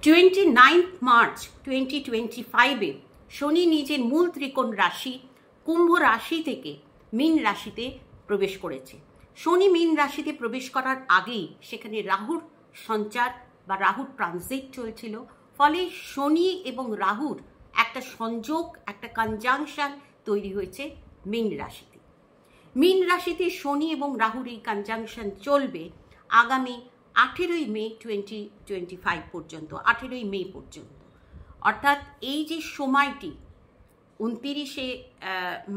29 March 2025 শনি নিজের মূল ত্রিকোণ রাশি কুম্ভ রাশি থেকে মীন রাশিতে প্রবেশ করেছে। শনি মীন রাশিতে প্রবেশ করার আগেই সেখানে রাহুর সঞ্চার বা রাহুর ট্রানজিট চলছিল, ফলে শনি এবং রাহুর একটা সংযোগ, একটা কনজাংশন তৈরি হয়েছে মীন রাশিতে। মীন রাশিতে শনি এবং রাহুর এই কনজাংশন চলবে আগামী 18 মে 2025 পর্যন্ত, 18 মে পর্যন্ত। অর্থাৎ এই যে সময়টি 29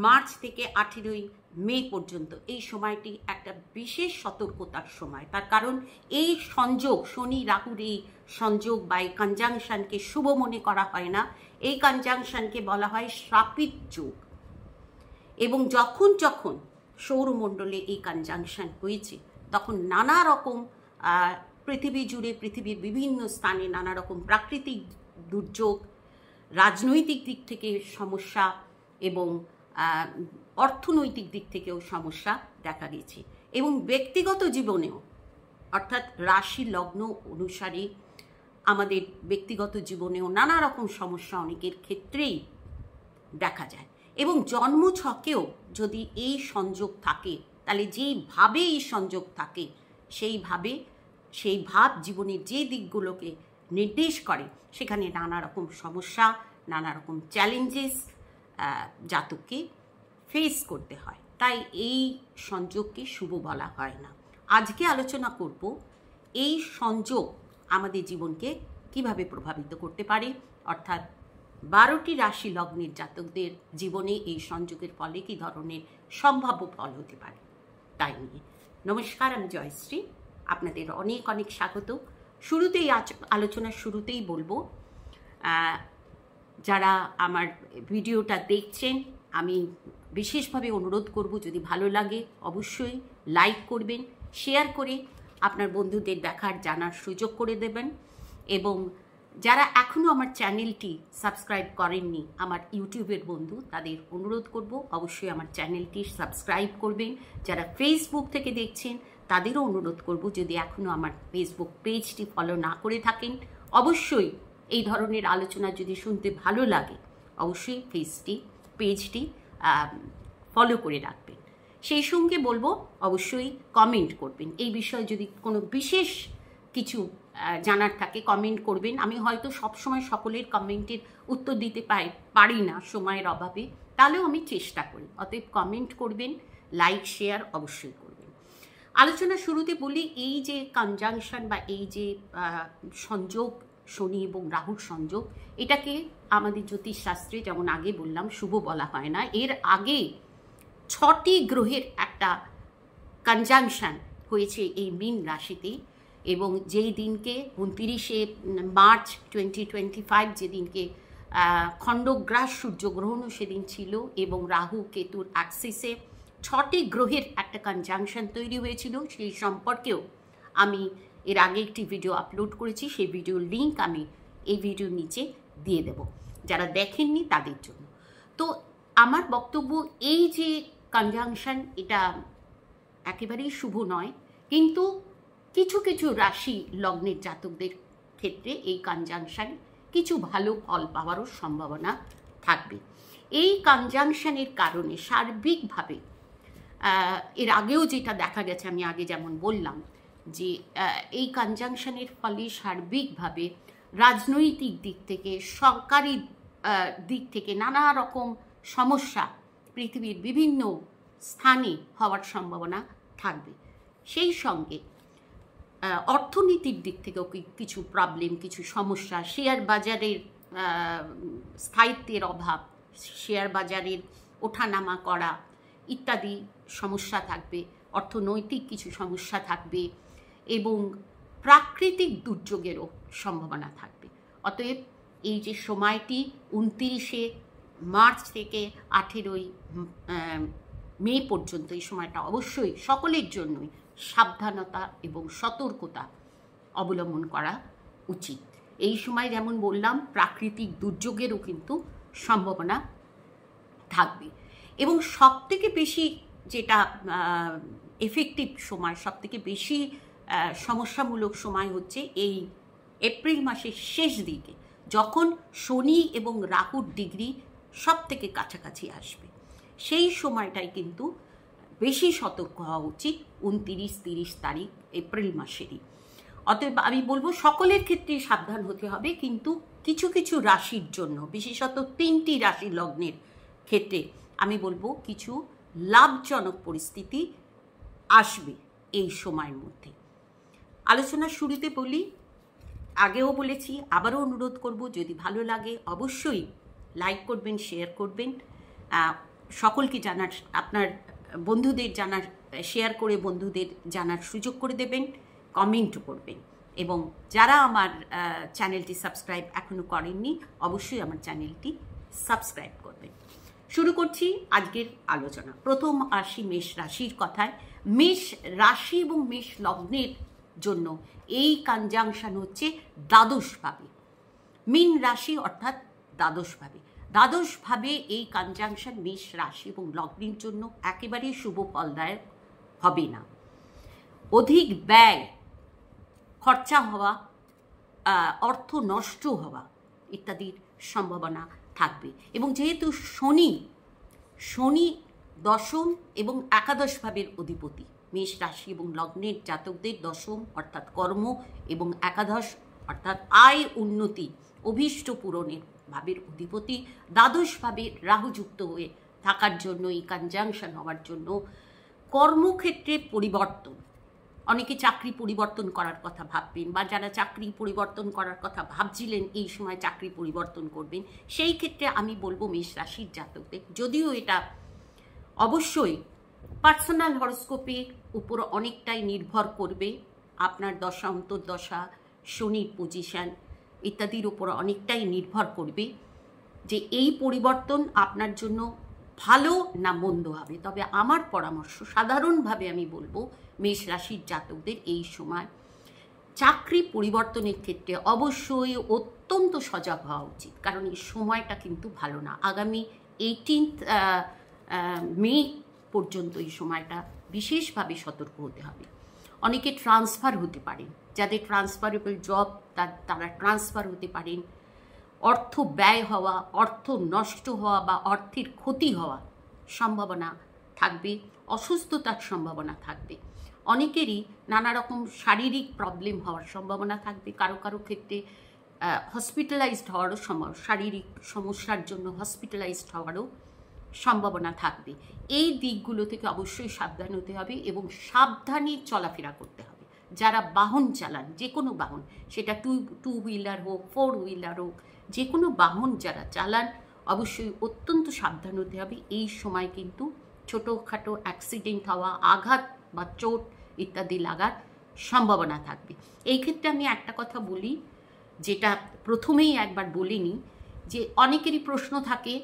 মার্চ থেকে 18 মে পর্যন্ত, এই সময়টি একটা বিশেষ সতর্কতার সময়। তার কারণ এই সংযোগ, শনি রাহুর এই সংযোগ বা এই কনজাংশনকে শুভ মনে করা হয় না, এই কনজাংশনকে বলা হয় শ্রাপিত যোগ। এবং যখন যখন সৌরমণ্ডলে এই কনজাংশন হয়েছে তখন নানা রকম পৃথিবী জুড়ে, পৃথিবীর বিভিন্ন স্থানে নানা রকম প্রাকৃতিক দুর্যোগ, রাজনৈতিক দিক থেকে সমস্যা এবং অর্থনৈতিক দিক থেকেও সমস্যা দেখা গেছে। এবং ব্যক্তিগত জীবনেও, অর্থাৎ রাশি লগ্ন অনুসারে আমাদের ব্যক্তিগত জীবনেও নানা রকম সমস্যা অনেকের ক্ষেত্রেই দেখা যায়। এবং জন্মছকেও যদি এই সংযোগ থাকে, তাহলে যেইভাবে এই সংযোগ থাকে সেই ভাব জীবনের যে দিকগুলোকে নির্দেশ করে, সেখানে নানা রকম সমস্যা, নানা রকম চ্যালেঞ্জেস জাতককে ফেস করতে হয়। তাই এই সংযোগকে শুভ বলা হয় না। আজকে আলোচনা করব এই সংযোগ আমাদের জীবনকে কিভাবে প্রভাবিত করতে পারে, অর্থাৎ 12টি রাশি লগ্নের জাতকদের জীবনে এই সংযোগের ফলে কী ধরনের সম্ভাব্য ফল হতে পারে তাই নিয়ে। নমস্কার, আমি জয়শ্রী, আপনাদের অনেক অনেক স্বাগত। শুরুতেই আলোচনার শুরুতেই বলবো, যারা আমার ভিডিওটা দেখছেন আমি বিশেষভাবে অনুরোধ করব, যদি ভালো লাগে অবশ্যই লাইক করবেন, শেয়ার করে আপনার বন্ধুদের দেখার জানার সুযোগ করে দেবেন। এবং যারা এখনও আমার চ্যানেলটি সাবস্ক্রাইব করেননি, আমার ইউটিউবের বন্ধু, তাদের অনুরোধ করব অবশ্যই আমার চ্যানেলটি সাবস্ক্রাইব করবেন। যারা ফেসবুক থেকে দেখছেন তাদেরও অনুরোধ করব, যদি এখনও আমার ফেসবুক পেজটি ফলো না করে থাকেন, অবশ্যই এই ধরনের আলোচনা যদি শুনতে ভালো লাগে অবশ্যই পেজটি ফলো করে রাখবেন। সেই সঙ্গে বলবো অবশ্যই কমেন্ট করবেন। এই বিষয়ে যদি কোনো বিশেষ কিছু জানার থাকে কমেন্ট করবেন। আমি হয়তো সবসময় সকলের কমেন্টের উত্তর দিতে পারি না সময়ের অভাবে, তাহলেও আমি চেষ্টা করি। অতএব কমেন্ট করবেন, লাইক শেয়ার অবশ্যই করবেন। আলোচনা শুরুতে বলি, এই যে কনজাংশন বা এই যে সংযোগ, শনি এবং রাহুর সংযোগ, এটাকে আমাদের জ্যোতিষশাস্ত্রে যেমন আগে বললাম শুভ বলা হয় না। এর আগে 6টি গ্রহের একটা কনজাংশন হয়েছে এই মীন রাশিতে। এবং যেই দিনকে 29 মার্চ 2025 যেদিনকে খণ্ডগ্রাস সূর্যগ্রহণও সেদিন ছিল, এবং রাহু কেতুর অ্যাক্সিসে 6টি গ্রহের একটা কনজাংশন তৈরি হয়েছিল, সেই সম্পর্কেও আমি এর আগে একটি ভিডিও আপলোড করেছি। সেই ভিডিওর লিঙ্ক আমি এই ভিডিওর নিচে দিয়ে দেব যারা দেখেননি তাদের জন্য। তো আমার বক্তব্য, এই যে কনজাংশন এটা একেবারেই শুভ নয়, কিন্তু কিছু কিছু রাশি লগ্নের জাতকদের ক্ষেত্রে এই কনজাংশন কিছু ভালো ফল পাওয়ারও সম্ভাবনা থাকবে। এই কনজাংশনের কারণে সার্বিকভাবে এর আগেও যেটা দেখা গেছে, আমি আগে যেমন বললাম যে এই কনজাংশনের ফলে সার্বিকভাবে রাজনৈতিক দিক থেকে, সরকারি দিক থেকে নানা রকম সমস্যা পৃথিবীর বিভিন্ন স্থানে হওয়ার সম্ভাবনা থাকবে। সেই সঙ্গে অর্থনীতির দিক থেকেও কিছু প্রবলেম, কিছু সমস্যা, শেয়ার বাজারের স্থায়িত্বের অভাব, শেয়ার বাজারের ওঠানামা করা ইত্যাদি সমস্যা থাকবে, অর্থনৈতিক কিছু সমস্যা থাকবে এবং প্রাকৃতিক দুর্যোগেরও সম্ভাবনা থাকবে। অতএব এই যে সময়টি 29 মার্চ থেকে 18 মে পর্যন্ত, এই সময়টা অবশ্যই সকলের জন্যই সাবধানতা এবং সতর্কতা অবলম্বন করা উচিত। এই সময় যেমন বললাম প্রাকৃতিক দুর্যোগেরও কিন্তু সম্ভাবনা থাকবে। এবং সবথেকে বেশি যেটা এফেক্টিভ সময়, সবথেকে বেশি সমস্যামূলক সময় হচ্ছে এই এপ্রিল মাসের শেষ দিকে, যখন শনি এবং রাহুর ডিগ্রি সব থেকে কাছাকাছি আসবে, সেই সময়টাই কিন্তু বেশি সতর্ক হওয়া উচিত 29-30 তারিখ এপ্রিল মাসেরই। অতএব আমি বলবো সকলের ক্ষেত্রেই সাবধান হতে হবে, কিন্তু কিছু কিছু রাশির জন্য, বিশেষত 3টি রাশি লগ্নের ক্ষেত্রে আমি বলবো কিছু লাভজনক পরিস্থিতি আসবে এই সময়ের মধ্যে। আলোচনার শুরুতে বলি, আগেও বলেছি, আবারও অনুরোধ করব, যদি ভালো লাগে অবশ্যই লাইক করবেন, শেয়ার করবেন, সকলকে জানার, আপনার বন্ধুদের জানার, শেয়ার করে বন্ধুদের জানার সুযোগ করে দেবেন, কমেন্টও করবেন, এবং যারা আমার চ্যানেলটি সাবস্ক্রাইব এখনও করেননি অবশ্যই আমার চ্যানেলটি সাবস্ক্রাইব করবেন। শুরু করছি আজকের আলোচনা। প্রথম আসি মেষ রাশির কথায়। মেষ রাশি এবং মেষ লগ্নের জন্য এই কনজাংশন হচ্ছে দ্বাদশভাবে। মীন রাশি অর্থাৎ দ্বাদশভাবে এই কনজাংশন মেষ রাশি এবং লগ্নের জন্য একেবারেই শুভ ফলদায়ক হবে না। অধিক ব্যয়, খরচা হওয়া, অর্থ নষ্ট হওয়া ইত্যাদির সম্ভাবনা থাকবে। এবং যেহেতু শনি দশম এবং একাদশ ভাবের অধিপতি, মেষ রাশি এবং লগ্নের জাতকদের দশম অর্থাৎ কর্ম এবং একাদশ অর্থাৎ আয় উন্নতি অভীষ্ট পূরণের ভাবের অধিপতি, দ্বাদশ ভাবে রাহুযুক্ত হয়ে থাকার জন্য, এই কনজাংশন হওয়ার জন্য কর্মক্ষেত্রে পরিবর্তন, অনেকে চাকরি পরিবর্তন করার কথা ভাববেন, বা যারা চাকরি পরিবর্তন করার কথা ভাবছিলেন এই সময় চাকরি পরিবর্তন করবেন, সেই ক্ষেত্রে আমি বলবো মেষ রাশির জাতকদের, যদিও এটা অবশ্যই পার্সোনাল হরোস্কোপের উপর অনেকটাই নির্ভর করবে, আপনার দশা অন্তর্দশা, শনির পজিশন ইত্যাদির উপর অনেকটাই নির্ভর করবে যে এই পরিবর্তন আপনার জন্য ভালো না মন্দ হবে। তবে আমার পরামর্শ, সাধারণভাবে আমি বলবো মেষ রাশির জাতকদের এই সময় চাকরি পরিবর্তনের ক্ষেত্রে অবশ্যই অত্যন্ত সজাগ হওয়া উচিত, কারণ এই সময়টা কিন্তু ভালো না। আগামী 18 মে পর্যন্ত এই সময়টা বিশেষভাবে সতর্ক হতে হবে। অনেকে ট্রান্সফার হতে পারেন, যাদের ট্রান্সফারেবল জব তারা ট্রান্সফার হতে পারেন, অর্থ ব্যয় হওয়া, অর্থ নষ্ট হওয়া বা অর্থের ক্ষতি হওয়া সম্ভাবনা থাকবে, অসুস্থতার সম্ভাবনা থাকবে, অনেকেরই নানা রকম শারীরিক প্রবলেম হওয়ার সম্ভাবনা থাকবে, কারো কারো ক্ষেত্রে হসপিটালাইজড হওয়ারও শারীরিক সমস্যার জন্য হসপিটালাইজড হওয়ারও সম্ভাবনা থাকবে। এই দিকগুলো থেকে অবশ্যই সাবধান হতে হবে এবং সাবধানে চলাফেরা করতে হবে। যারা বাহন চালান, যে কোনো বাহন, সেটা টু হুইলার হোক, 4 হুইলার হোক, যে কোনো বাহন যারা চালান অবশ্যই অত্যন্ত সাবধান হতে হবে। এই সময় কিন্তু ছোটোখাটো অ্যাক্সিডেন্ট হওয়া, আঘাত বা চোট ইত্যাদি লাগার সম্ভাবনা থাকবে। এই ক্ষেত্রে আমি একটা কথা বলি, যেটা প্রথমেই একবার বলিনি, যে অনেকেরই প্রশ্ন থাকে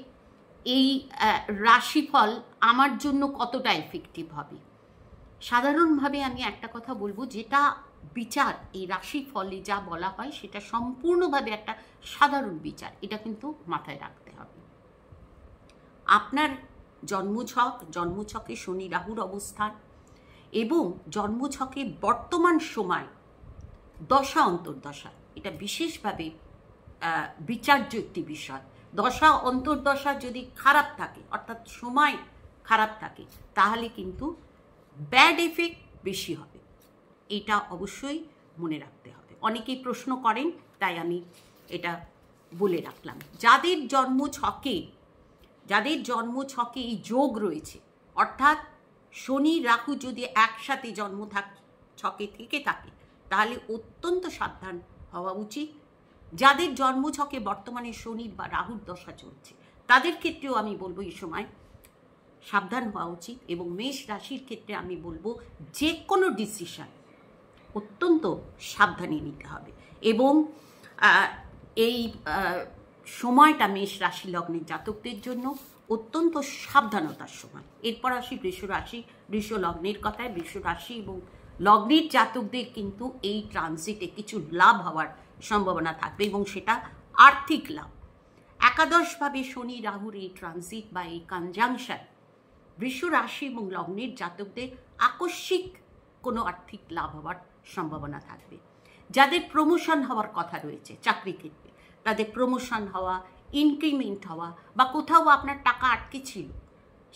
এই রাশিফল আমার জন্য কতটা এফেক্টিভ হবে। সাধারণভাবে আমি একটা কথা বলবো, যেটা বিচার এই রাশিফলে যা বলা হয় সেটা সম্পূর্ণভাবে একটা সাধারণ বিচার, এটা কিন্তু মাথায় রাখতে হবে। আপনার জন্মছকে শনি রাহুর অবস্থান এবং জন্মছকে বর্তমান সময় দশা অন্তর্দশা, এটা বিশেষভাবে বিচার্য একটি বিষয়। দশা অন্তর্দশা যদি খারাপ থাকে, অর্থাৎ সময় খারাপ থাকে, তাহলে কিন্তু ব্যাড এফেক্ট বেশি হবে, এটা অবশ্যই মনে রাখতে হবে। অনেকেই প্রশ্ন করেন, তাই আমি এটা বলে রাখলাম। যাদের জন্মছকে এই যোগ রয়েছে, অর্থাৎ শনি রাহু যদি একসাথে ছকে থেকে থাকে, তাহলে অত্যন্ত সাবধান হওয়া উচিত। যাদের জন্মছকে বর্তমানে শনি বা রাহুর দশা চলছে, তাদের ক্ষেত্রেও আমি বলবো এই সময় সাবধান হওয়া উচিত। এবং মেষ রাশির ক্ষেত্রে আমি বলবো যে কোনো ডিসিশন অত্যন্ত সাবধানে নিতে হবে। এবং এই সময়টা মেষ রাশি লগ্নের জাতকদের জন্য অত্যন্ত সাবধানতার সময়। এরপর আসি বৃষ রাশি, বৃষ লগ্নের কথায়। বৃষ রাশি এবং লগ্নের জাতকদের কিন্তু এই ট্রানজিটে কিছু লাভ হওয়ার সম্ভাবনা থাকবে, এবং সেটা আর্থিক লাভ। একাদশভাবে শনি রাহুর এই ট্রানজিট বা এই কনজাংশন বৃষ রাশি এবং লগ্নের জাতকদের আকস্মিক কোনো আর্থিক লাভ হওয়ার সম্ভাবনা থাকবে। যাদের প্রমোশন হওয়ার কথা রয়েছে চাকরি ক্ষেত্রে, তাদের প্রমোশন হওয়া, ইনক্রিমেন্ট হওয়া, বা কোথাও আপনার টাকা আটকে ছিল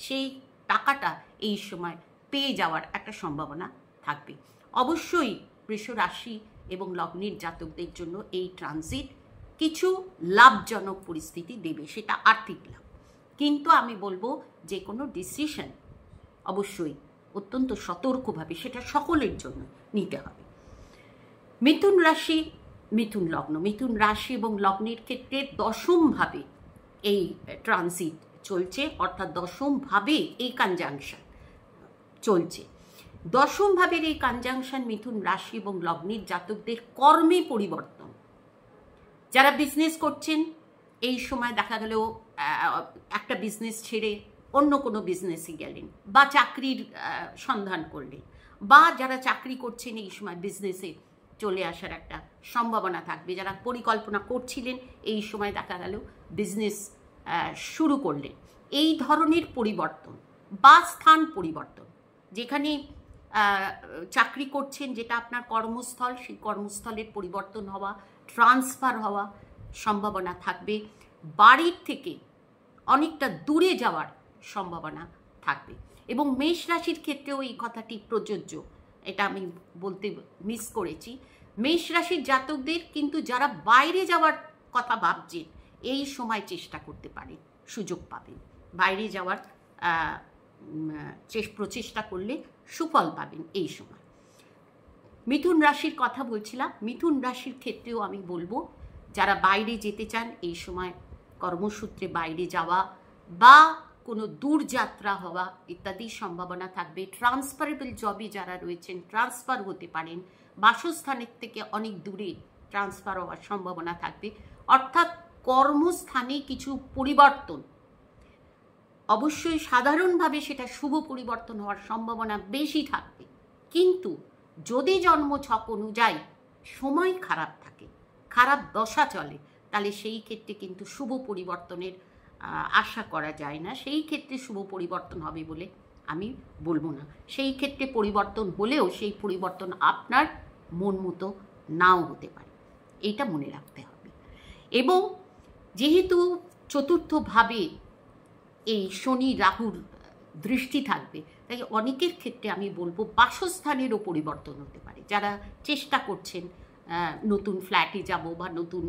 সেই টাকাটা এই সময় পেয়ে যাওয়ার একটা সম্ভাবনা থাকবে। অবশ্যই বৃষ রাশি এবং লগ্নের জাতকদের জন্য এই ট্রানজিট কিছু লাভজনক পরিস্থিতি দেবে, সেটা আর্থিক লাভ। কিন্তু আমি বলবো যে কোনো ডিসিশন অবশ্যই অত্যন্ত সতর্কভাবে সেটা সকলের জন্য নিতে হবে। মিথুন রাশি, মিথুন লগ্ন, মিথুন রাশি এবং লগ্নের ক্ষেত্রে দশমভাবে এই ট্রানজিট চলছে, অর্থাৎ দশমভাবে এই কনজাংশন চলছে। দশম ভাবের এই কনজাংশন মিথুন রাশি এবং লগ্নের জাতকদের কর্মে পরিবর্তন। যারা বিজনেস করছেন এই সময় দেখা গেল একটা বিজনেস ছেড়ে অন্য কোনো বিজনেসে গেলেন, বা চাকরির সন্ধান করলেন, বা যারা চাকরি করছেন এই সময় বিজনেসে চলে আসার একটা সম্ভাবনা থাকবে। যারা পরিকল্পনা করছিলেন এই সময় দেখা গেল বিজনেস শুরু করলেন। এই ধরনের পরিবর্তন বা স্থান পরিবর্তন, যেখানে চাকরি করছেন যেটা আপনার কর্মস্থল, সেই কর্মস্থলের পরিবর্তন হওয়া, ট্রান্সফার হওয়া সম্ভাবনা থাকবে। বাড়ির থেকে অনেকটা দূরে যাওয়ার সম্ভাবনা থাকবে। এবং মেষ রাশির ক্ষেত্রেও এই কথাটি প্রযোজ্য, এটা আমি বলতে মিস করেছি। মেষ রাশির জাতকদের কিন্তু যারা বাইরে যাওয়ার কথা ভাবছেন এই সময় চেষ্টা করতে পারেন, সুযোগ পাবেন। বাইরে যাওয়ার প্রচেষ্টা করলে সুফল পাবেন এই সময়। মিথুন রাশির কথা বলছিলাম, মিথুন রাশির ক্ষেত্রেও আমি বলবো যারা বাইরে যেতে চান এই সময় কর্মসূত্রে বাইরে যাওয়া বা কোনো দূরযাত্রা হওয়া ইত্যাদি সম্ভাবনা থাকবে। ট্রান্সফারেবল জবে যারা রয়েছেন ট্রান্সফার হতে পারেন, বাসস্থানের থেকে অনেক দূরে ট্রান্সফার হওয়ার সম্ভাবনা থাকবে। অর্থাৎ কর্মস্থানে কিছু পরিবর্তন, অবশ্যই সাধারণভাবে সেটা শুভ পরিবর্তন হওয়ার সম্ভাবনা বেশি থাকবে। কিন্তু যদি জন্মছক অনুযায়ী সময় খারাপ থাকে, খারাপ দশা চলে, তাহলে সেই ক্ষেত্রে কিন্তু শুভ পরিবর্তনের আশা করা যায় না। সেই ক্ষেত্রে শুভ পরিবর্তন হবে বলে আমি বলবো না। সেই ক্ষেত্রে পরিবর্তন হলেও সেই পরিবর্তন আপনার মন মতো নাও হতে পারে, এইটা মনে রাখতে হবে। এবং যেহেতু চতুর্থভাবে এই শনি রাহুর দৃষ্টি থাকবে, তাই অনেকের ক্ষেত্রে আমি বলবো বাসস্থানেরও পরিবর্তন হতে পারে। যারা চেষ্টা করছেন নতুন ফ্ল্যাটে যাব বা নতুন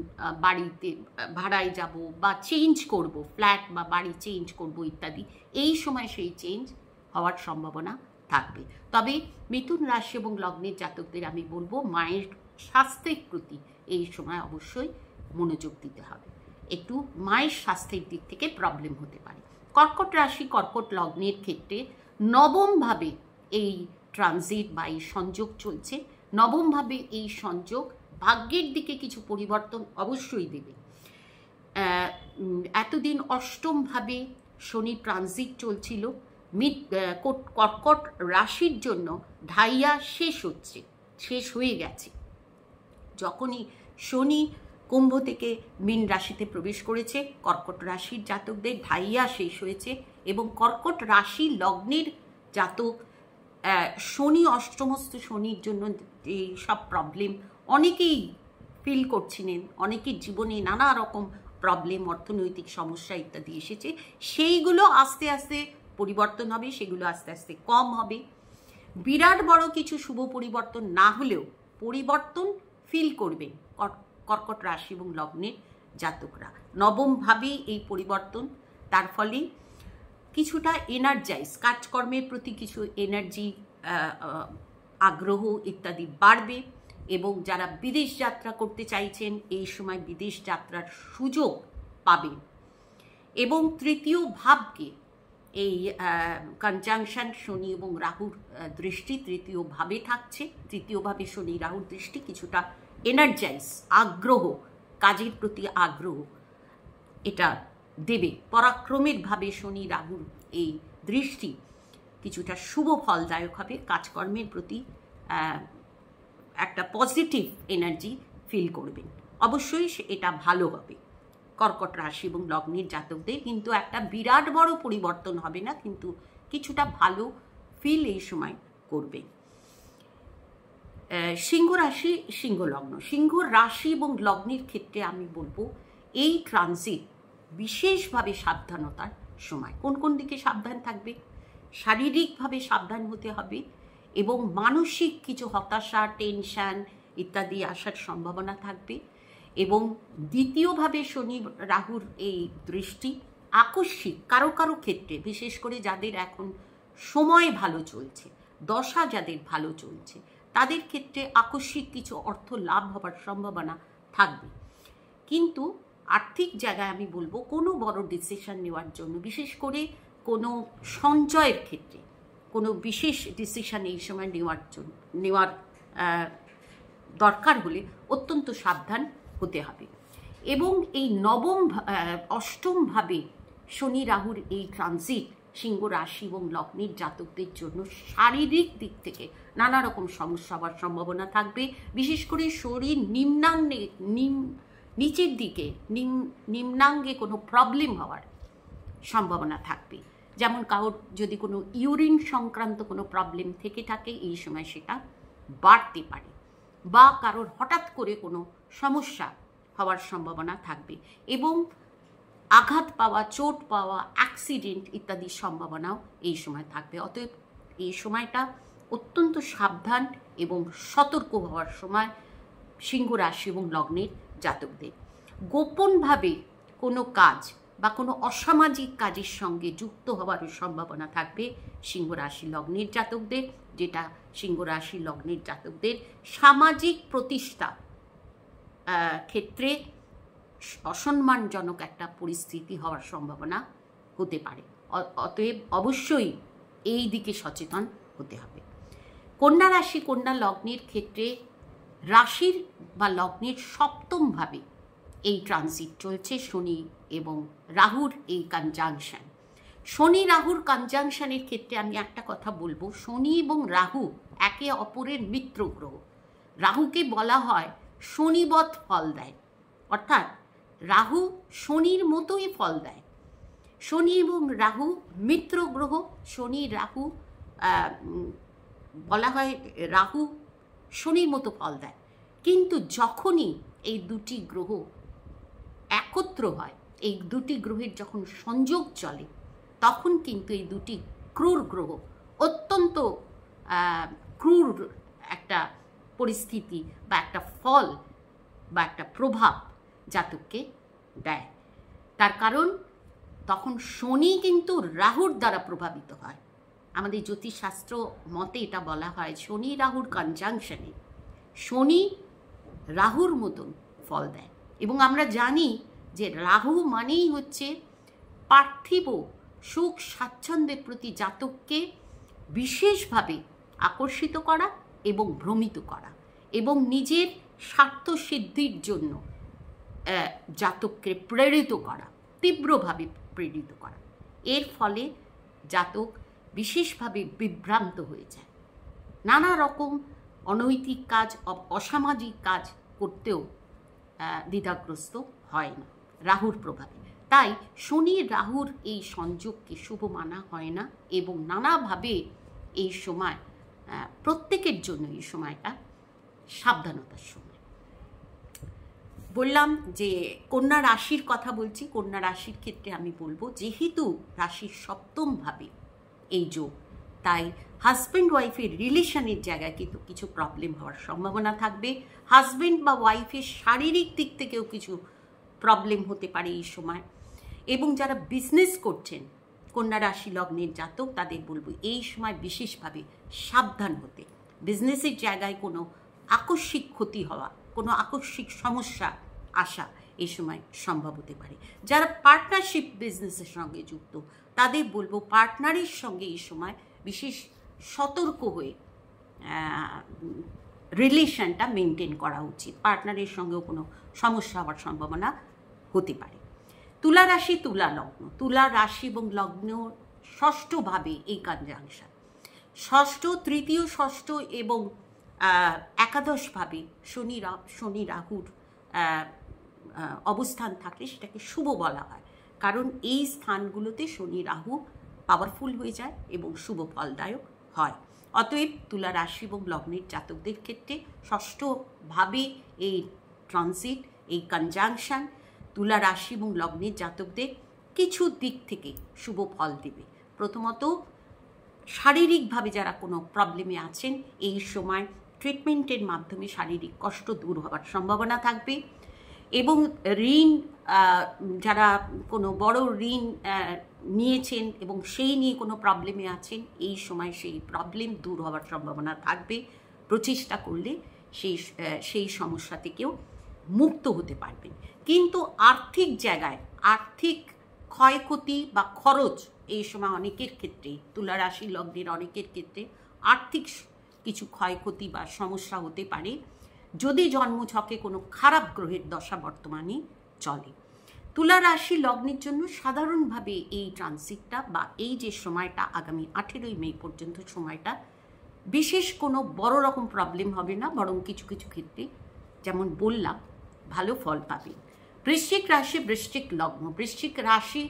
বাড়িতে ভাড়ায় যাব বা চেঞ্জ করব, ফ্ল্যাট বা বাড়ি চেঞ্জ করব ইত্যাদি, এই সময় সেই চেঞ্জ হওয়ার সম্ভাবনা থাকবে। তবে মিথুন রাশি এবং লগ্নের জাতকদের আমি বলবো মায়ের স্বাস্থ্যের প্রতি এই সময় অবশ্যই মনোযোগ দিতে হবে। একটু মায়ের স্বাস্থ্যের দিক থেকে প্রবলেম হতে পারে। কর্কট রাশি, কর্কট লগ্নের ক্ষেত্রে নবমভাবে এই ট্রানজিট বা এই সংযোগ চলছে। নবমভাবে এই সংযোগ ভাগ্যের দিকে কিছু পরিবর্তন অবশ্যই দেবে। এতদিন অষ্টমভাবে শনি ট্রানজিট চলছিল, কর্কট রাশির জন্য ঢাইয়া শেষ হয়ে গেছে। যখনই শনি কুম্ভ থেকে মীন রাশিতে প্রবেশ করেছে, কর্কট রাশির জাতকদের ঢাইয়া শেষ হয়েছে। এবং কর্কট রাশি লগ্নের জাতক শনি, অষ্টমস্থ শনির জন্য এই সব প্রবলেম অনেকেই ফিল করছিলেন, অনেকের জীবনে নানা রকম প্রবলেম, অর্থনৈতিক সমস্যা ইত্যাদি এসেছে, সেইগুলো আস্তে আস্তে পরিবর্তন হবে, সেগুলো আস্তে আস্তে কম হবে। বিরাট বড় কিছু শুভ পরিবর্তন না হলেও পরিবর্তন ফিল করবেন কর্কট রাশি এবং লগ্নের জাতকরা। নবমভাবে এই পরিবর্তন, তার ফলে কিছুটা এনার্জাইজ, কাজকর্মের প্রতি কিছু এনার্জি, আগ্রহ ইত্যাদি বাড়বে। এবং যারা বিদেশ যাত্রা করতে চাইছেন এই সময় বিদেশ যাত্রার সুযোগ পাবেন। এবং তৃতীয় ভাবকে এই কনজাংশন শনি এবং রাহুর দৃষ্টি তৃতীয়ভাবে থাকছে, তৃতীয়ভাবে শনি রাহুর দৃষ্টি কিছুটা এনার্জাইজ, আগ্রহ, কাজের প্রতি আগ্রহ এটা দেবে। পরাক্রমের ভাবে শনি রাহুর এই দৃষ্টি কিছুটা শুভ ফলদায়ক হবে, কাজকর্মের প্রতি একটা পজিটিভ এনার্জি ফিল করবেন। অবশ্যই এটা ভালো হবে কর্কট রাশি এবং লগ্নের জাতকদের। কিন্তু একটা বিরাট বড় পরিবর্তন হবে না, কিন্তু কিছুটা ভালো ফিল এই সময় করবেন। সিংহ রাশি, সিংহ লগ্ন, সিংহ রাশি এবং লগ্নের ক্ষেত্রে আমি বলবো এই ট্রানজিট বিশেষভাবে সাবধানতার সময়। কোন কোন দিকে সাবধান থাকবে? শারীরিকভাবে সাবধান হতে হবে এবং মানসিক কিছু হতাশা, টেনশন ইত্যাদি আসার সম্ভাবনা থাকবে। এবং দ্বিতীয়ভাবে শনি রাহুর এই দৃষ্টি আকস্মিক কারো কারো ক্ষেত্রে, বিশেষ করে যাদের এখন সময় ভালো চলছে, দশা যাদের ভালো চলছে, তাদের ক্ষেত্রে আকস্মিক কিছু অর্থ লাভ হবার সম্ভাবনা থাকবে। কিন্তু আর্থিক জায়গায় আমি বলবো কোনো বড় ডিসিশন নেওয়ার জন্য, বিশেষ করে কোনো সঞ্চয়ের ক্ষেত্রে কোনো বিশেষ ডিসিশন এই সময় নেওয়ার দরকার হলে অত্যন্ত সাবধান হতে হবে। এবং এই অষ্টমভাবে শনি রাহুর এই ট্রানজিট সিংহ রাশি এবং লগ্নের জাতকদের জন্য শারীরিক দিক থেকে নানা রকম সমস্যা হওয়ার সম্ভাবনা থাকবে। বিশেষ করে শরীর নিচের দিকে নিম্নাঙ্গে কোনো প্রবলেম হওয়ার সম্ভাবনা থাকবে। যেমন কারোর যদি কোনো ইউরিন সংক্রান্ত কোনো প্রবলেম থেকে থাকে, এই সময় সেটা বাড়তে পারে, বা কারোর হঠাৎ করে কোনো সমস্যা হওয়ার সম্ভাবনা থাকবে এবং আঘাত পাওয়া, চোট পাওয়া, অ্যাক্সিডেন্ট ইত্যাদির সম্ভাবনাও এই সময় থাকবে। অতএব এই সময়টা অত্যন্ত সাবধান এবং সতর্ক হওয়ার সময় সিংহ রাশি এবং লগ্নের জাতকদের। গোপনভাবে কোনো কাজ বা কোনো অসামাজিক কাজের সঙ্গে যুক্ত হওয়ারও সম্ভাবনা থাকবে সিংহ রাশি লগ্নের জাতকদের, যেটা সিংহ রাশি লগ্নের জাতকদের সামাজিক প্রতিষ্ঠা ক্ষেত্রে অসম্মানজনক একটা পরিস্থিতি হওয়ার সম্ভাবনা হতে পারে। অতএব অবশ্যই এই দিকে সচেতন হতে হবে। কন্যা রাশি, কন্যা লগ্নের ক্ষেত্রে রাশির বা লগ্নের সপ্তমভাবে এই ট্রানজিট চলছে শনি এবং রাহুর এই কনজাংশন। শনি রাহুর কনজাংশনের ক্ষেত্রে আমি একটা কথা বলবো, শনি এবং রাহু একে অপরের মিত্র গ্রহ। রাহুকে বলা হয় শনিবৎ ফল দেয়, অর্থাৎ রাহু শনির মতোই ফল দেয়। শনি এবং রাহু মিত্র গ্রহ। শনি রাহু বলা হয় রাহু শনির মতো ফল দেয়, কিন্তু যখনই এই দুটি গ্রহ একত্র হয়, এই দুটি গ্রহের যখন সংযোগ চলে, তখন কিন্তু এই দুটি ক্রূর গ্রহ অত্যন্ত ক্রূর একটা পরিস্থিতি বা একটা ফল বা একটা প্রভাব জাতককে দেয়। তার কারণ তখন শনি কিন্তু রাহুর দ্বারা প্রভাবিত হয়। আমাদের জ্যোতিষশাস্ত্র মতে এটা বলা হয় শনি রাহুর কনজাংশনে শনি রাহুর মতন ফল দেয়। এবং আমরা জানি যে রাহু মানেই হচ্ছে পার্থিব সুখ স্বাচ্ছন্দ্যের প্রতি জাতককে বিশেষভাবে আকর্ষিত করা এবং ভ্রমিত করা এবং নিজের স্বার্থ সিদ্ধির জন্য জাতককে প্রেরিত করা, তীব্রভাবে প্রেরিত করা। এর ফলে জাতক বিশেষভাবে বিভ্রান্ত হয়ে যায়, নানা রকম অনৈতিক কাজ, অসামাজিক কাজ করতেও দ্বিধাগ্রস্ত হয় না রাহুর প্রভাবে। তাই শনি রাহুর এই সংযোগকে শুভ মানা হয় না এবং নানাভাবে এই সময় প্রত্যেকের জন্য এই সময়টা সাবধানতার সময়। বললাম যে কন্যা রাশির কথা বলছি। কন্যা রাশির ক্ষেত্রে আমি বলবো, যেহেতু রাশির সপ্তমভাবে এই যোগ, তাই হাজব্যান্ড ওয়াইফের রিলেশনের জায়গায় কিন্তু কিছু প্রবলেম হওয়ার সম্ভাবনা থাকবে। হাজব্যান্ড বা ওয়াইফের শারীরিক দিক থেকেও কিছু প্রবলেম হতে পারে এই সময়। এবং যারা বিজনেস করছেন কন্যা রাশি লগ্নের জাতক, তাদের বলবো এই সময় বিশেষভাবে সাবধান হতে। বিজনেসের জায়গায় কোনো আকস্মিক ক্ষতি হওয়া, কোনো আকস্মিক সমস্যা আসা এই সময় সম্ভব হতে পারে। যারা পার্টনারশিপ বিজনেসের সঙ্গে যুক্ত, তাদের বলবো পার্টনারের সঙ্গে এই সময় বিশেষ সতর্ক হয়ে রিলেশনটা মেনটেন করা উচিত। পার্টনারের সঙ্গেও কোনো সমস্যা হওয়ার সম্ভাবনা হতে পারে। তুলা রাশি, তুলা লগ্ন, তুলা রাশি এবং লগ্ন ষষ্ঠভাবে এই কনজাংশন, ষষ্ঠ, তৃতীয়, ষষ্ঠ এবং একাদশভাবে শনি রাহুর অবস্থান থাকলে সেটাকে শুভ বলা হয়, কারণ এই স্থানগুলোতে শনি রাহু পাওয়ারফুল হয়ে যায় এবং শুভ ফলদায়ক হয়। অতএব তুলা রাশি এবং লগ্নের জাতকদের ক্ষেত্রে ষষ্ঠভাবে এই ট্রানজিট, এই কনজাংশন তুলা রাশি এবং লগ্নের জাতকদের কিছু দিক থেকে শুভ ফল দেবে। প্রথমত, শারীরিকভাবে যারা কোনো প্রবলেমে আছেন এই সময় ট্রিটমেন্টের মাধ্যমে শারীরিক কষ্ট দূর হওয়ার সম্ভাবনা থাকবে। এবং ঋণ, যারা কোনো বড় ঋণ নিয়েছেন এবং সেই নিয়ে কোনো প্রবলেমে আছেন, এই সময় সেই প্রবলেম দূর হওয়ার সম্ভাবনা থাকবে। প্রচেষ্টা করলে সেই সমস্যা থেকেও মুক্ত হতে পারবেন। কিন্তু আর্থিক জায়গায় আর্থিক ক্ষয়ক্ষতি বা খরচ এই সময় অনেকের ক্ষেত্রে, তুলা রাশি লগ্নের অনেকের ক্ষেত্রে আর্থিক কিছু ক্ষয়ক্ষতি বা সমস্যা হতে পারে যদি জন্মছকে কোনো খারাপ গ্রহের দশা বর্তমানে চলে। তুলা রাশি লগ্নের জন্য সাধারণভাবে এই ট্রানজিটটা বা এই যে সময়টা আগামী 18ই মে পর্যন্ত সময়টা বিশেষ কোনো বড় রকম প্রবলেম হবে না, বরং কিছু কিছু ক্ষেত্রে যেমন বললাম ভালো ফল পাবেন। বৃশ্চিক রাশি, বৃশ্চিক লগ্ন, বৃশ্চিক রাশি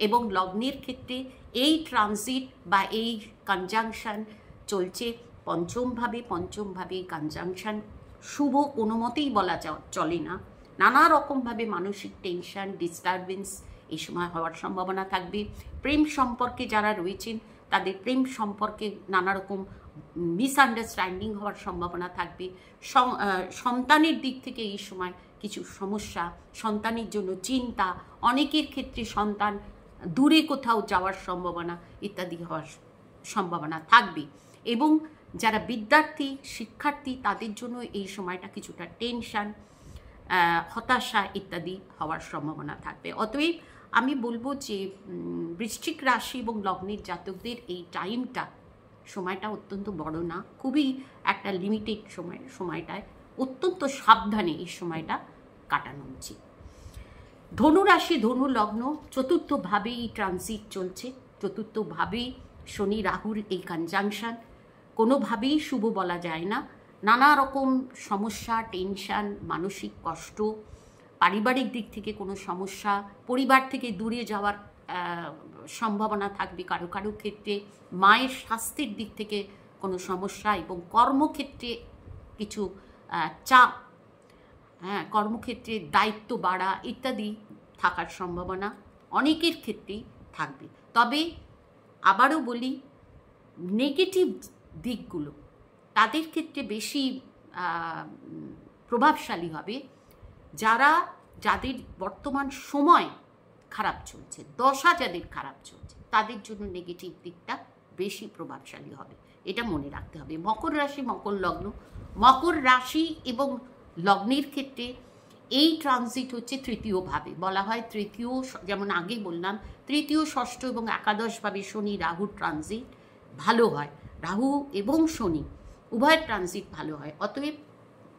এবং লগ্নের ক্ষেত্রে এই ট্রানজিট বা এই কনজাংশন চলছে পঞ্চমভাবে কনজাংশন শুভ কোনো মতেই বলা চলে না। নানা রকমভাবে মানসিক টেনশন, ডিস্টারবেন্স এই সময় হওয়ার সম্ভাবনা থাকবে। প্রেম সম্পর্কে যারা রয়েছেন তাদের প্রেম সম্পর্কে নানা রকম মিসআন্ডারস্ট্যান্ডিং হওয়ার সম্ভাবনা থাকবে। সন্তানের দিক থেকে এই সময় কিছু সমস্যা, সন্তানের জন্য চিন্তা, অনেকের ক্ষেত্রে সন্তান দূরে কোথাও যাওয়ার সম্ভাবনা ইত্যাদি হওয়ার সম্ভাবনা থাকবে। এবং যারা বিদ্যার্থী, শিক্ষার্থী তাদের জন্য এই সময়টা কিছুটা টেনশন, হতাশা ইত্যাদি হওয়ার সম্ভাবনা থাকবে। অতএব আমি বলবো যে বৃশ্চিক রাশি এবং লগ্নের জাতকদের এই সময়টা অত্যন্ত বড় না, খুবই একটা লিমিটেড সময়টায় অত্যন্ত সাবধানে এই সময়টা কাটানো উচিত। ধনু রাশি, ধনু লগ্ন চতুর্থভাবেই ট্রানজিট চলছে। চতুর্থভাবেই শনি রাহুর এই কনজাংশন কোনোভাবেই শুভ বলা যায় না। নানা রকম সমস্যা, টেনশন, মানসিক কষ্ট, পারিবারিক দিক থেকে কোনো সমস্যা, পরিবার থেকে দূরে যাওয়ার সম্ভাবনা থাকবে কারো কারো ক্ষেত্রে, মায়ের স্বাস্থ্যের দিক থেকে কোনো সমস্যা এবং কর্মক্ষেত্রে কিছু চাপ, কর্মক্ষেত্রে দায়িত্ব বাড়া ইত্যাদি থাকার সম্ভাবনা অনেকের ক্ষেত্রেই থাকবে। তবে আবারও বলি, নেগেটিভ দিকগুলো তাদের ক্ষেত্রে বেশি প্রভাবশালী হবে যাদের বর্তমান সময় খারাপ চলছে, দশা যাদের খারাপ চলছে তাদের জন্য নেগেটিভ দিকটা বেশি প্রভাবশালী হবে, এটা মনে রাখতে হবে। মকর রাশি, মকর লগ্ন, মকর রাশি এবং লগ্নের ক্ষেত্রে এই ট্রানজিট হচ্ছে তৃতীয়ভাবে। বলা হয় তৃতীয়, যেমন আগে বললাম, তৃতীয়, ষষ্ঠ এবং একাদশভাবে শনি রাহুর ট্রানজিট ভালো হয়। রাহু এবং শনি উভয়ের ট্রানজিট ভালো হয়। অতএব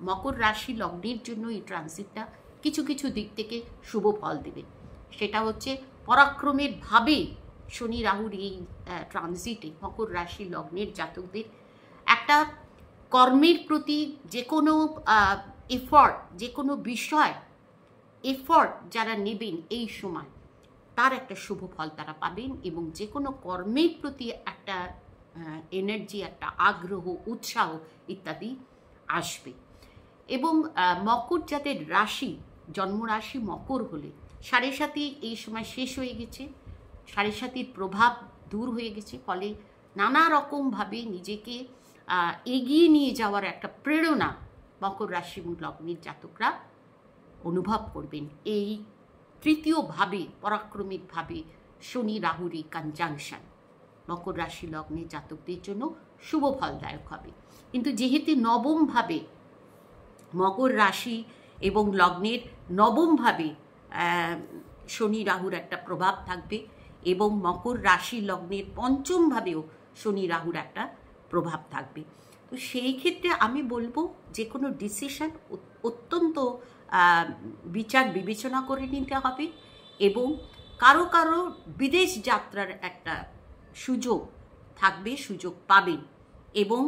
মকর রাশি লগ্নের জন্য এই ট্রানজিটটা কিছু কিছু দিক থেকে শুভ ফল দেবে। সেটা হচ্ছে পরাক্রমের ভাবে শনি রাহুর এই ট্রানজিটে মকর রাশি লগ্নের জাতকদের একটা কর্মের প্রতি যে কোনো এফর্ট, যে কোনো বিষয় এফর্ট যারা নেবেন এই সময় তার একটা শুভ ফল তারা পাবেন এবং যে কোনো কর্মের প্রতি একটা এনার্জি, একটা আগ্রহ, উৎসাহ ইত্যাদি আসবে। এবং মকর যাদের রাশি, জন্মরাশি মকর হলে সাড়ে সাতি এই সময় শেষ হয়ে গেছে, সাড়ে সাতির প্রভাব দূর হয়ে গেছে, ফলে নানা রকমভাবে নিজেকে এগিয়ে নিয়ে যাওয়ার একটা প্রেরণা মকর রাশি এবং লগ্নের জাতকরা অনুভব করবেন। এই তৃতীয়ভাবে পরাক্রমিকভাবে শনি রাহুর এই কনজাংশন মকর রাশি লগ্নের জাতকদের জন্য শুভ ফলদায়ক হবে। কিন্তু যেহেতু নবমভাবে মকর রাশি এবং লগ্নের নবমভাবে শনি রাহুর একটা প্রভাব থাকবে এবং মকর রাশি লগ্নের পঞ্চমভাবেও শনি রাহুর একটা প্রভাব থাকবে, তো সেই ক্ষেত্রে আমি বলবো যে কোনো ডিসিশন অত্যন্ত বিচার বিবেচনা করে নিতে হবে এবং কারো কারো বিদেশ যাত্রার একটা সুযোগ থাকবে, সুযোগ পাবেন এবং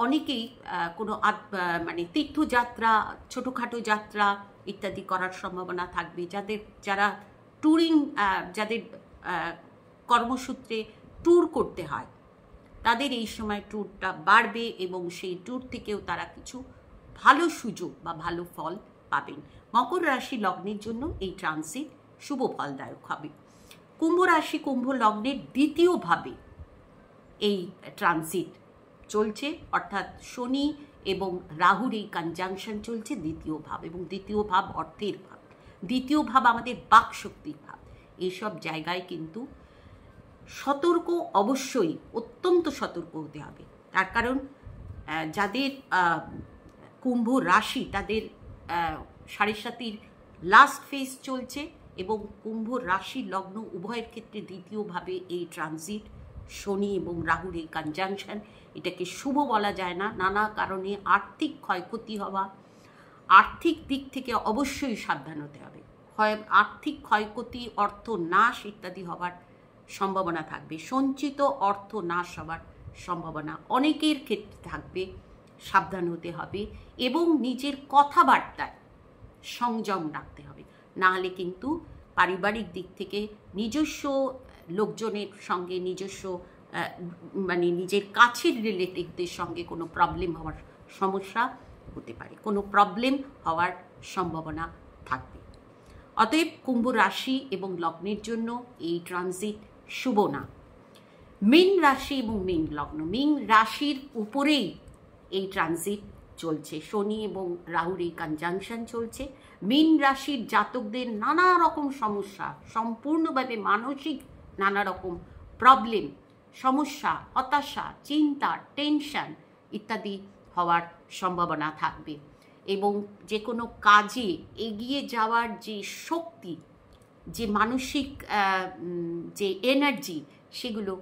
অনেকেই কোনো তীর্থযাত্রা, ছোটোখাটো যাত্রা ইত্যাদি করার সম্ভাবনা থাকবে। যারা ট্যুরিং, যাদের কর্মসূত্রে ট্যুর করতে হয় তাদের এই সময় ট্যুরটা বাড়বে এবং সেই ট্যুর থেকেও তারা কিছু ভালো সুযোগ বা ভালো ফল পাবেন। মকর রাশি লগ্নের জন্য এই ট্রানজিট শুভ ফলদায়ক হবে। কুম্ভ রাশি কুম্ভ লগ্নের দ্বিতীয়ভাবে এই ট্রানজিট চলছে, অর্থাৎ শনি এবং রাহুর এই কনজাংশন চলছে দ্বিতীয় ভাব, এবং দ্বিতীয় ভাব অর্থের ভাব, দ্বিতীয় ভাব আমাদের বাকশক্তির ভাব। এইসব জায়গায় কিন্তু সতর্ক, অবশ্যই অত্যন্ত সতর্ক হতে হবে। তার কারণ যাদের কুম্ভ রাশি তাদের সাড়ে সাতির লাস্ট ফেজ চলছে, এবং কুম্ভ রাশি লগ্ন উভয়ের ক্ষেত্রে দ্বিতীয়ভাবে এই ট্রানজিট, শনি এবং রাহুর এই কনজাংশন, এটাকে শুভ বলা যায় না। নানা কারণে আর্থিক ক্ষয়ক্ষতি হওয়া, আর্থিক দিক থেকে অবশ্যই সাবধান হতে হবে। আর্থিক ক্ষয়ক্ষতি, অর্থ নাশ ইত্যাদি হওয়ার সম্ভাবনা থাকবে। সঞ্চিত অর্থ নাশ হওয়ার সম্ভাবনা অনেকের ক্ষেত্রে থাকবে, সাবধান হতে হবে এবং নিজের কথাবার্তায় সংযম রাখতে হবে। নাহলে কিন্তু পারিবারিক দিক থেকে নিজস্ব লোকজনের সঙ্গে, নিজস্ব নিজের কাছের রিলেটিভদের সঙ্গে কোনো প্রবলেম হওয়ার সমস্যা হতে পারে, কোনো প্রবলেম হওয়ার সম্ভাবনা থাকবে। অতএব কুম্ভ রাশি এবং লগ্নের জন্য এই ট্রানজিট শুভ না। মীন রাশি এবং মীন লগ্ন, মীন রাশির উপরেই এই ট্রানজিট চলছে, শনি এবং রাহুর এই কনজাংশন চলছে। মীন রাশির জাতকদের নানা রকম সমস্যা, সম্পূর্ণভাবে মানসিক নানা রকম প্রবলেম, সমস্যা, হতাশা, চিন্তা, টেনশন ইত্যাদি হওয়ার সম্ভাবনা থাকবে, এবং যে কোনো কাজে এগিয়ে যাওয়ার যে শক্তি, যে মানসিক যে এনার্জি, সেগুলো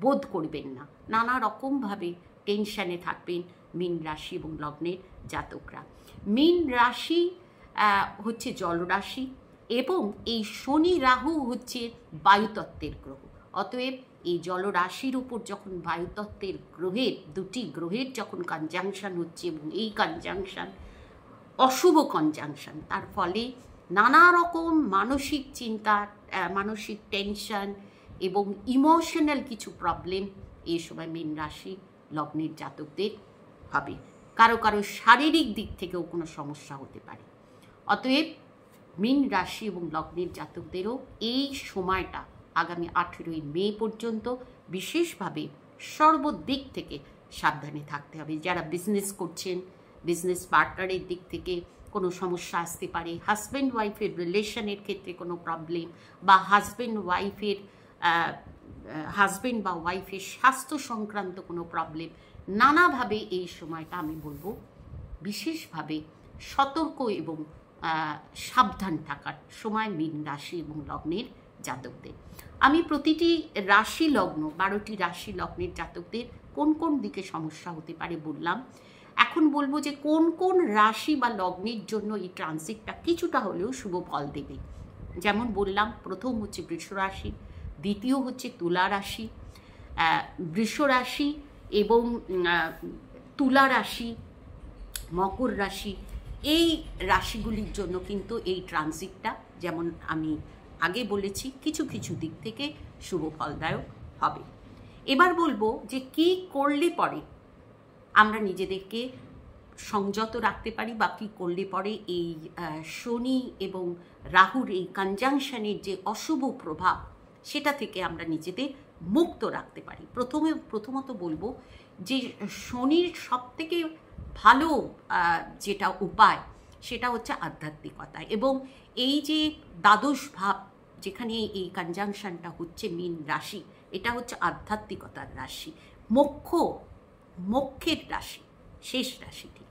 বোধ করবেন না। নানা রকমভাবে টেনশানে থাকবেন মীন রাশি এবং লগ্নের জাতকরা। মীন রাশি হচ্ছে জলরাশি, এবং এই শনি রাহু হচ্ছে বায়ুতত্ত্বের গ্রহ। অতএব এই জলরাশির উপর যখন বায়ুতত্ত্বের গ্রহের, দুটি গ্রহের যখন কনজাংশন হচ্ছে, এবং এই কনজাংশন অশুভ কনজাংশন, তার ফলে নানা রকম মানসিক চিন্তা, মানসিক টেনশন এবং ইমোশনাল কিছু প্রবলেম এই সময় মীন রাশি লগ্নের জাতকদের হবে। কারো কারো শারীরিক দিক থেকেও কোনো সমস্যা হতে পারে। অতএব মীন রাশি এবং লগ্নের জাতকদেরও এই সময়টা আগামী 18ই মে পর্যন্ত বিশেষভাবে সর্বদিক থেকে সাবধানে থাকতে হবে। যারা বিজনেস করছেন, বিজনেস পার্টনারের দিক থেকে কোনো সমস্যা আসতে পারে, হাজব্যান্ড ওয়াইফের রিলেশনের ক্ষেত্রে কোনো প্রবলেম, বা হাজব্যান্ড বা ওয়াইফের স্বাস্থ্য সংক্রান্ত কোনো প্রবলেম, নানাভাবে এই সময়টা আমি বলবো বিশেষভাবে সতর্ক এবং সাবধান থাকার সময় মীন রাশি এবং লগ্নের জাতকদের। আমি প্রতিটি রাশি লগ্ন, 12টি রাশি লগ্নের জাতকদের কোন কোন দিকে সমস্যা হতে পারে বললাম। এখন বলবো যে কোন কোন রাশি বা লগ্নের জন্য এই ট্রানজিটটা কিছুটা হলেও শুভ ফল দেবে। যেমন বললাম, প্রথম হচ্ছে বৃষ রাশি, দ্বিতীয় হচ্ছে তুলা রাশি, বৃষ রাশি এবং তুলা রাশি, মকর রাশি, এই রাশিগুলির জন্য কিন্তু এই ট্রানজিটটা, যেমন আমি আগে বলেছি, কিছু কিছু দিক থেকে শুভ ফলদায়ক হবে। এবার বলবো যে কি করলে পরে আমরা নিজেদেরকে সংযত রাখতে পারি, বা কী করলে পরে এই শনি এবং রাহুর এই কনজাংশনের যে অশুভ প্রভাব, সেটা থেকে আমরা নিজেদের মুক্ত রাখতে পারি। প্রথমত বলবো যে শনির সবথেকে ভালো যেটা উপায়, সেটা হচ্ছে আধ্যাত্মিকতা, এবং এই যে দ্বাদশ ভাব যেখানে এই কনজাংশনটা হচ্ছে মীন রাশি, এটা হচ্ছে আধ্যাত্মিকতার রাশি, মোক্ষের রাশি, শেষ রাশিটি।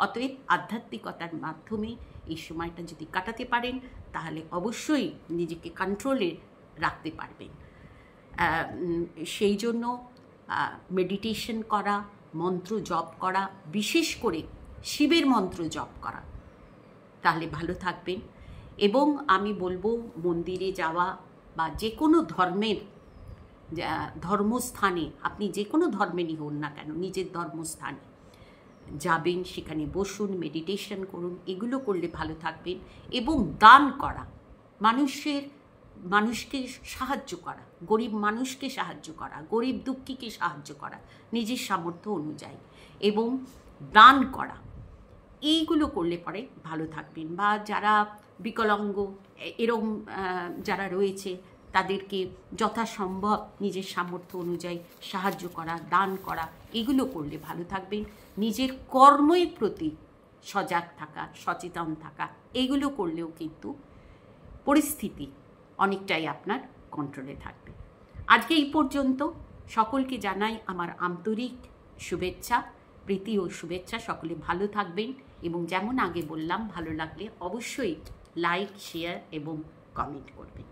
অতএব আধ্যাত্মিকতার মাধ্যমে এই সময়টা যদি কাটাতে পারেন, তাহলে অবশ্যই নিজেকে কন্ট্রোলে রাখতে পারবেন। সেই জন্য মেডিটেশন করা, মন্ত্র জপ করা, বিশেষ করে শিবের মন্ত্র জপ করা, তাহলে ভালো থাকবেন। এবং আমি বলবো মন্দিরে যাওয়া, বা যে কোনো ধর্মস্থানে, আপনি যে কোনো ধর্মেরই হন না কেন, নিজের ধর্মস্থানে যাবেন, সেখানে বসুন, মেডিটেশন করুন, এগুলো করলে ভালো থাকবেন। এবং দান করা, মানুষের মানুষকে সাহায্য করা, গরিব মানুষকে সাহায্য করা, গরিব দুঃখীকে সাহায্য করা নিজের সামর্থ্য অনুযায়ী, এবং দান করা, এইগুলো করলে পরে ভালো থাকবেন। বা যারা বিকলাঙ্গ এরকম যারা রয়েছে তাদেরকে যথাসম্ভব নিজের সামর্থ্য অনুযায়ী সাহায্য করা, দান করা, এগুলো করলে ভালো থাকবেন। নিজের কর্মের প্রতি সজাগ থাকা, সচেতন থাকা, এইগুলো করলেও কিন্তু পরিস্থিতি অনেকটাই আপনার কন্ট্রোলে থাকবে। আজকে এই পর্যন্ত। সকলকে জানাই আমার আন্তরিক শুভেচ্ছা, প্রীতি ও শুভেচ্ছা। সকলে ভালো থাকবেন, এবং যেমন আগে বললাম, ভালো লাগলে অবশ্যই লাইক, শেয়ার এবং কমেন্ট করবেন।